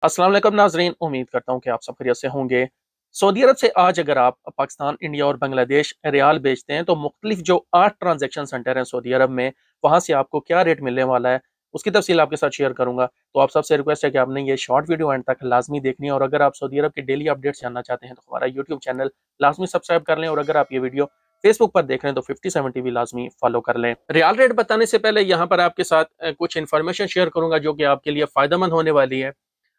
अस्सलाम वालेकुम नाजरीन, उम्मीद करता हूँ कि आप सब खैरियत से होंगे। सऊदी अरब से आज अगर आप पाकिस्तान, इंडिया और बांग्लादेश रियाल बेचते हैं तो मुख्तलिफ जो 8 ट्रांजैक्शन सेंटर हैं सऊदी अरब में, वहाँ से आपको क्या रेट मिलने वाला है, उसकी तफसील आपके साथ शेयर करूँगा। तो आप सबसे रिक्वेस्ट है कि आपने ये शॉर्ट वीडियो एंड तक लाज़मी देखनी है और अगर आप सऊदी अरब की डेली अपडेट्स जानना चाहते हैं तो हमारा यूट्यूब चैनल लाज़मी सब्सक्राइब कर लें और अगर आप ये वीडियो फेसबुक पर देख रहे हैं तो 57 टीवी लाज़मी फॉलो कर लें। रियाल रेट बताने से पहले यहाँ पर आपके साथ कुछ इन्फॉर्मेशन शेयर करूँगा जो कि आपके लिए फ़ायदेमंद होने वाली है।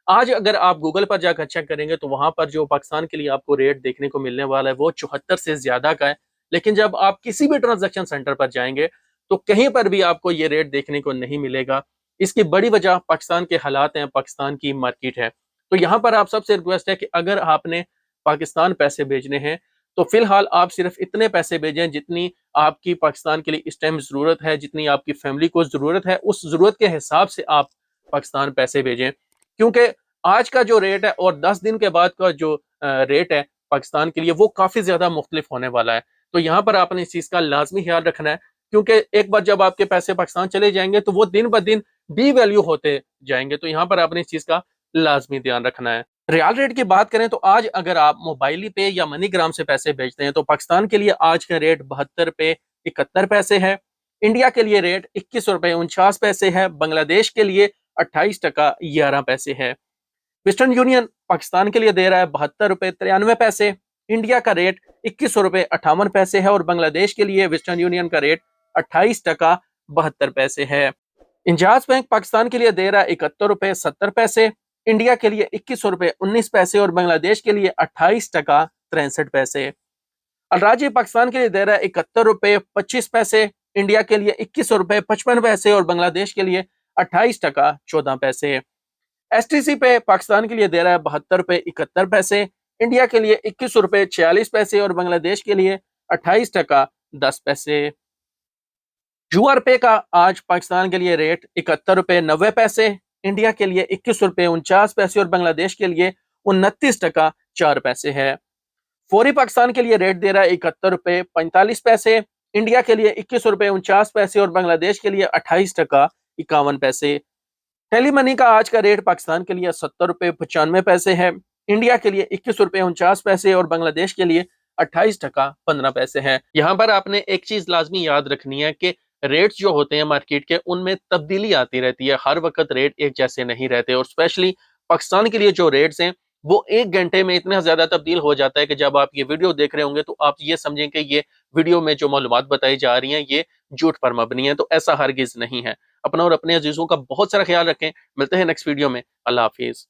आज अगर आप गूगल पर जाकर चेक करेंगे तो वहां पर जो पाकिस्तान के लिए आपको रेट देखने को मिलने वाला है वो 74 से ज्यादा का है। लेकिन जब आप किसी भी ट्रांजैक्शन सेंटर पर जाएंगे तो कहीं पर भी आपको ये रेट देखने को नहीं मिलेगा। इसकी बड़ी वजह पाकिस्तान के हालात हैं, पाकिस्तान की मार्केट है। तो यहाँ पर आप सबसे रिक्वेस्ट है कि अगर आपने पाकिस्तान पैसे भेजने हैं तो फिलहाल आप सिर्फ इतने पैसे भेजें जितनी आपकी पाकिस्तान के लिए इस टाइम जरूरत है, जितनी आपकी फैमिली को जरूरत है, उस जरूरत के हिसाब से आप पाकिस्तान पैसे भेजें। क्योंकि आज का जो रेट है और 10 दिन के बाद का जो रेट है पाकिस्तान के लिए वो काफ़ी ज़्यादा मुख्तलिफ होने वाला है। तो यहाँ पर आपने इस चीज़ का लाज़मी ख्याल रखना है क्योंकि एक बार जब आपके पैसे पाकिस्तान चले जाएँगे तो वो दिन ब दिन डिवैल्यू होते जाएँगे। तो यहाँ पर आपने इस चीज़ का लाज़मी ध्यान रखना है। रियाल रेट की बात करें तो आज अगर आप मोबाइल पे या मनीग्राम से पैसे भेजते हैं तो पाकिस्तान के लिए आज का रेट 72 रुपए 71 पैसे है। इंडिया के लिए रेट 21 रुपए 49 पैसे है। बांग्लादेश के लिए 28 टका 11 पैसे है। वेस्टर्न यूनियन पाकिस्तान के लिए दे रहा है 72 रुपए 93 पैसे। इंडिया का रेट 21 रुपए 58 पैसे है और बांग्लादेश के लिए वेस्टर्न यूनियन का रेट 28 टका 72 पैसे है। इंजाज बैंक पाकिस्तान के लिए दे रहा है 71 रुपए 70 पैसे। इंडिया के लिए 21 रुपए 19 पैसे और बांग्लादेश के लिए 28 टका 63 पैसे। अलराजी पाकिस्तान के लिए दे रहा है 71 रुपए 25 पैसे। इंडिया के लिए 21 रुपए 55 पैसे और बांग्लादेश के लिए 28 टका 14 पैसे। एसटीसी पे पाकिस्तान के लिए दे रहा है 72 रुपए 71 पैसे। इंडिया के लिए 21 रुपए 46 पैसे और बांग्लादेश के लिए 28 टका 10 पैसे। यूआर पे का आज पाकिस्तान के लिए रेट 71 रुपए 90 पैसे। इंडिया के लिए 21 रुपए 49 पैसे और बांग्लादेश के लिए 29 टका 4 पैसे है। फौरी पाकिस्तान के लिए रेट दे रहा है 71 रुपए 45 पैसे। इंडिया के लिए 21 रुपए 49 पैसे और बांग्लादेश के लिए 28 टका 51 पैसे। टेली मनी का आज का रेट पाकिस्तान के लिए 70 रुपए 95 पैसे है। इंडिया के लिए 21 रुपए 49 पैसे और बांग्लादेश के लिए 28 टका 15 पैसे है। यहाँ पर आपने एक चीज लाजमी याद रखनी है कि रेट्स जो होते हैं मार्केट के उनमें तब्दीली आती रहती है। हर वक्त रेट एक जैसे नहीं रहते और स्पेशली पाकिस्तान के लिए जो रेट्स हैं वो एक घंटे में इतना ज्यादा तब्दील हो जाता है कि जब आप ये वीडियो देख रहे होंगे तो आप ये समझें कि ये वीडियो में जो मालूमात बताई जा रही हैं ये झूठ पर मबनी है। तो ऐसा हरगिज नहीं है। अपना और अपने अजीजों का बहुत सारा ख्याल रखें। मिलते हैं नेक्स्ट वीडियो में। अल्लाह हाफिज।